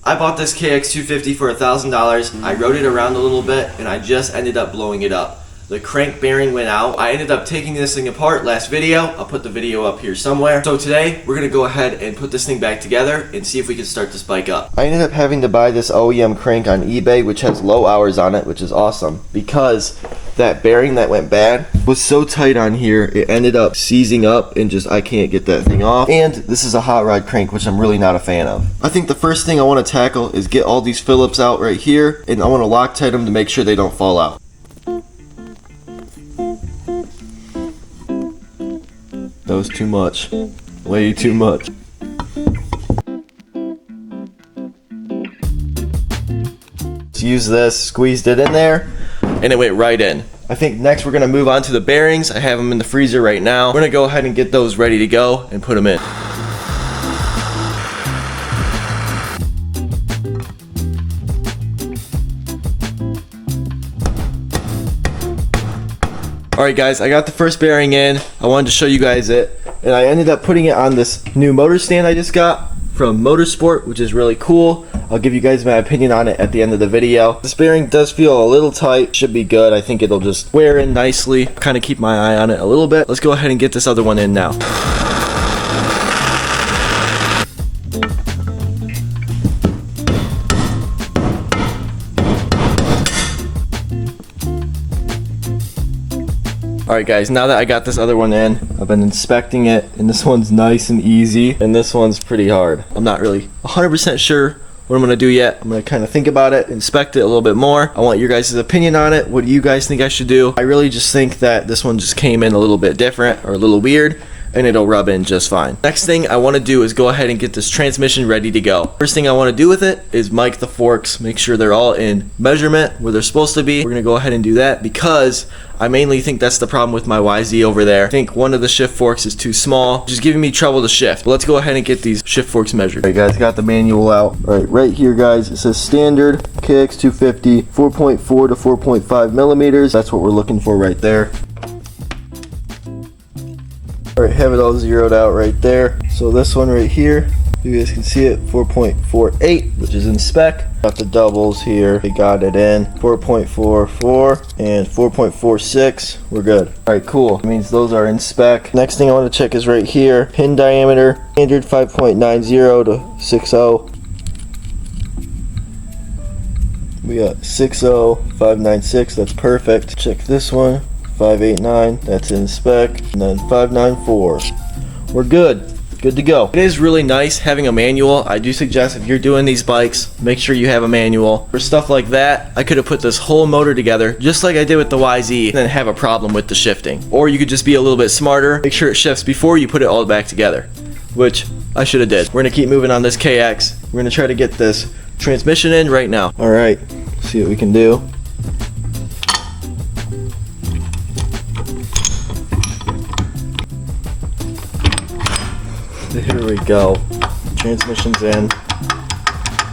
I bought this Kx250 for $1,000. I rode it around a little bit and I just ended up blowing it up. The crank bearing went out. I ended up taking this thing apart last video. I'll put the video up here somewhere. So today, we're gonna go ahead and put this thing back together and see if we can start this bike up. I ended up having to buy this OEM crank on eBay, which has low hours on it, which is awesome, because that bearing that went bad was so tight on here, it ended up seizing up and just, I can't get that thing off. And this is a hot rod crank, which I'm really not a fan of. I think the first thing I wanna tackle is get all these Phillips out right here, and I wanna Loctite them to make sure they don't fall out. That was too much. Way too much. Let's use this, squeezed it in there, and it went right in. I think next we're gonna move on to the bearings. I have them in the freezer right now. We're gonna go ahead and get those ready to go and put them in. Alright guys, I got the first bearing in. I wanted to show you guys it. And I ended up putting it on this new motor stand I just got from Motorsport, which is really cool. I'll give you guys my opinion on it at the end of the video. This bearing does feel a little tight. Should be good. I think it'll just wear in nicely. Kind of keep my eye on it a little bit. Let's go ahead and get this other one in now. Alright guys, now that I got this other one in, I've been inspecting it, and this one's nice and easy, and this one's pretty hard. I'm not really 100% sure what I'm going to do yet. I'm going to kind of think about it, inspect it a little bit more. I want your guys' opinion on it. What do you guys think I should do? I really just think that this one just came in a little bit different, or a little weird, and it'll rub in just fine. Next thing I want to do is go ahead and get this transmission ready to go. First thing I want to do with it is mic the forks, make sure they're all in measurement where they're supposed to be. We're going to go ahead and do that because I mainly think that's the problem with my YZ over there. I think one of the shift forks is too small, just giving me trouble to shift. But let's go ahead and get these shift forks measured. Alright guys, got the manual out. Alright, right here guys, it says standard Kx250 4.4 to 4.5 millimeters. That's what we're looking for right there. Alright, have it all zeroed out right there. So this one right here, you guys can see it, 4.48, which is in spec. Got the doubles here, we got it in, 4.44 and 4.46, we're good. Alright, cool, that means those are in spec. Next thing I want to check is right here, pin diameter, standard 5.90 to 6.0. We got 6.0596, that's perfect. Check this one. 589, that's in spec, and then 594. We're good to go. It is really nice having a manual. I do suggest if you're doing these bikes, make sure you have a manual. For stuff like that, I could have put this whole motor together just like I did with the YZ and then have a problem with the shifting. Or you could just be a little bit smarter, make sure it shifts before you put it all back together, which I should have did. We're gonna keep moving on this KX. We're gonna try to get this transmission in right now. All right, see what we can do. Here we go. Transmission's in.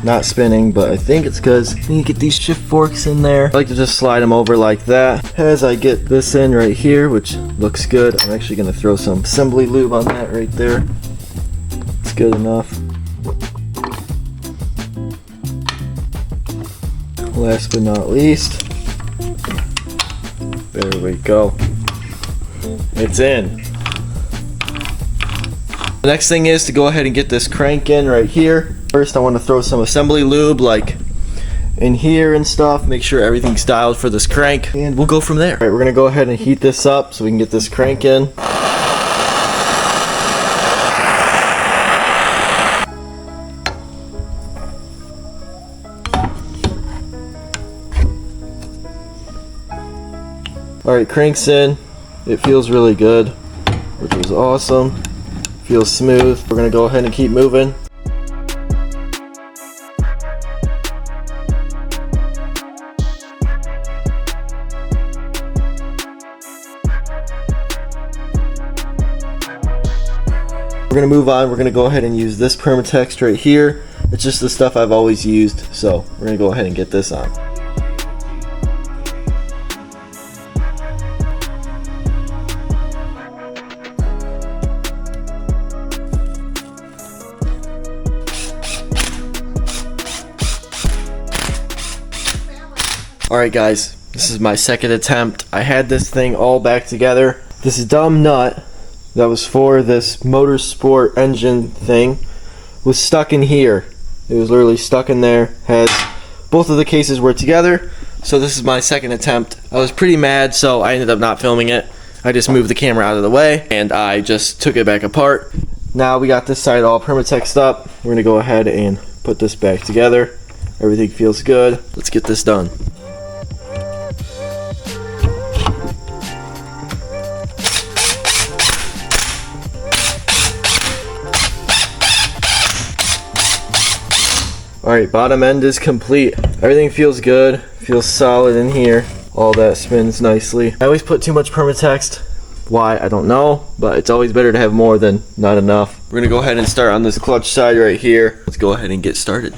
Not spinning, but I think it's because I need to get these shift forks in there. I like to just slide them over like that. As I get this in right here, which looks good, I'm actually going to throw some assembly lube on that right there. It's good enough. Last but not least, there we go. It's in. The next thing is to go ahead and get this crank in right here. First I want to throw some assembly lube like in here and stuff, make sure everything's dialed for this crank, and we'll go from there. Alright, we're going to go ahead and heat this up so we can get this crank in. Alright, crank's in. It feels really good, which is awesome. Feels smooth. We're gonna go ahead and keep moving. We're gonna move on. We're gonna go ahead and use this Permatext right here. It's just the stuff I've always used, so we're gonna go ahead and get this on. Alright guys, this is my second attempt. I had this thing all back together. This dumb nut that was for this motorsport engine thing was stuck in here. It was literally stuck in there. Both of the cases were together. So this is my second attempt. I was pretty mad, so I ended up not filming it. I just moved the camera out of the way and I just took it back apart. Now we got this side all permatexed up. We're gonna go ahead and put this back together. Everything feels good. Let's get this done. Alright, bottom end is complete. Everything feels good, feels solid in here. All that spins nicely. I always put too much permatext. Why, I don't know, but it's always better to have more than not enough. We're gonna go ahead and start on this clutch side right here. Let's go ahead and get started.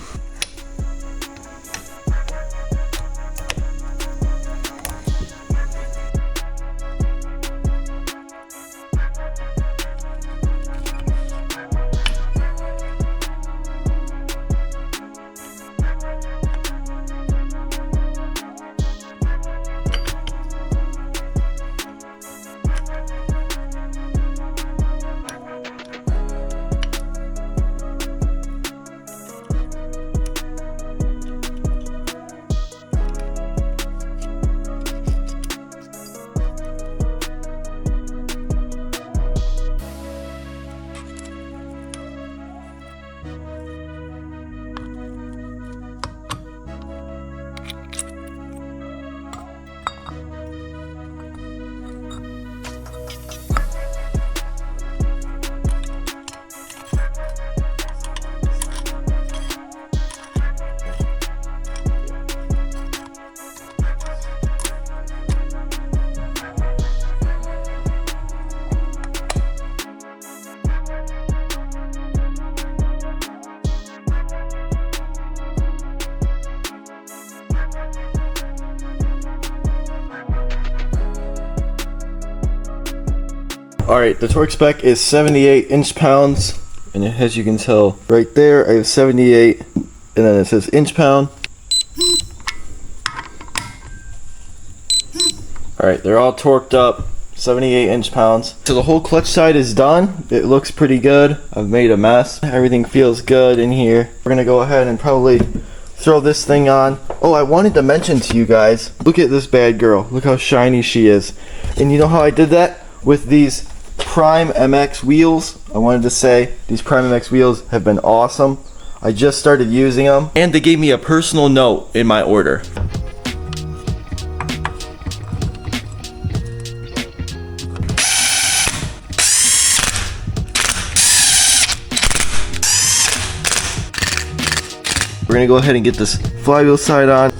Alright, the torque spec is 78 inch-pounds, and as you can tell right there, I have 78, and then it says inch-pound. Alright, they're all torqued up, 78 inch-pounds. So the whole clutch side is done. It looks pretty good. I've made a mess. Everything feels good in here. We're gonna go ahead and probably throw this thing on. Oh, I wanted to mention to you guys, look at this bad girl. Look how shiny she is. And you know how I did that? With these Prime MX wheels. I wanted to say these Prime MX wheels have been awesome. I just started using them, and they gave me a personal note in my order. We're gonna go ahead and get this flywheel side on.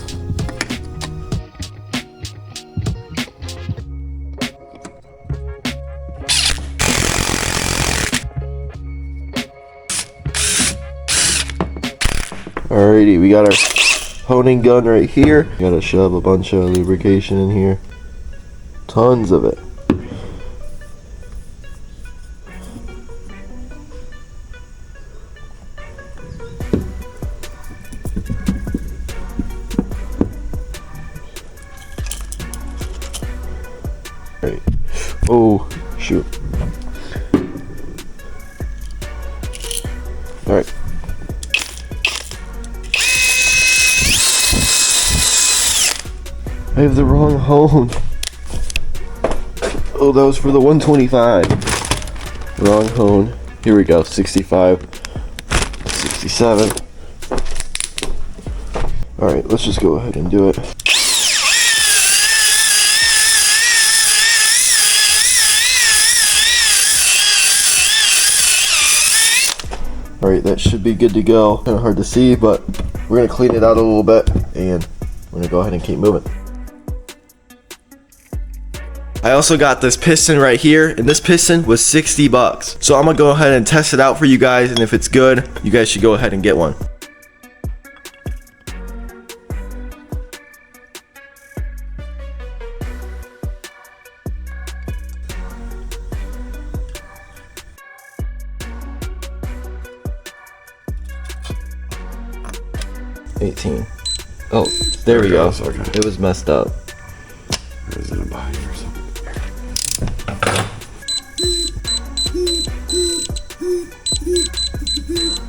Alrighty, we got our honing gun right here. Gotta shove a bunch of lubrication in here. Tons of it. Alright. Oh, shoot. Alright. I have the wrong hone. Oh, that was for the 125. Wrong hone. Here we go, 65, 67. Alright, let's just go ahead and do it. Alright, that should be good to go. Kind of hard to see, but we're going to clean it out a little bit and we're going to go ahead and keep moving. I also got this piston right here, and this piston was 60 bucks. So I'm gonna go ahead and test it out for you guys, and if it's good, you guys should go ahead and get one. $18. Oh, there we go. Okay. It was messed up. It was in a bind or something.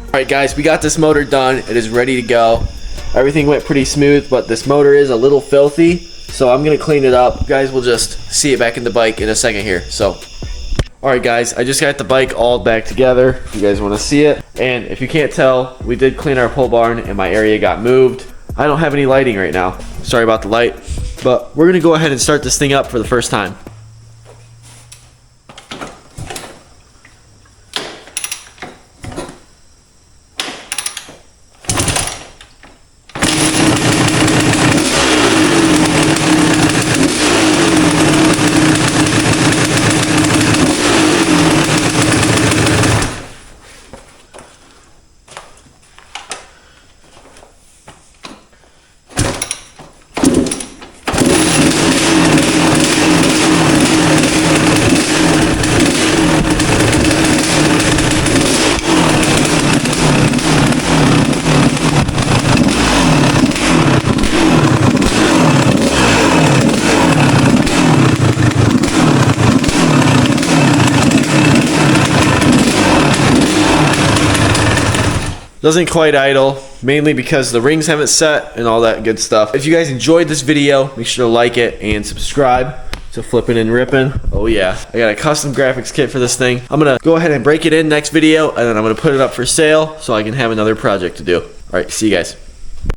Alright guys, we got this motor done. It is ready to go. Everything went pretty smooth, but this motor is a little filthy, so I'm gonna clean it up. You guys will just see it back in the bike in a second here. So, alright guys, I just got the bike all back together. If you guys wanna see it. And if you can't tell, we did clean our pole barn and my area got moved. I don't have any lighting right now. Sorry about the light, but we're gonna go ahead and start this thing up for the first time. Doesn't quite idle, mainly because the rings haven't set and all that good stuff. If you guys enjoyed this video, make sure to like it and subscribe to Flippin' and Rippin'. Oh yeah, I got a custom graphics kit for this thing. I'm gonna go ahead and break it in next video, and then I'm gonna put it up for sale so I can have another project to do. All right, see you guys.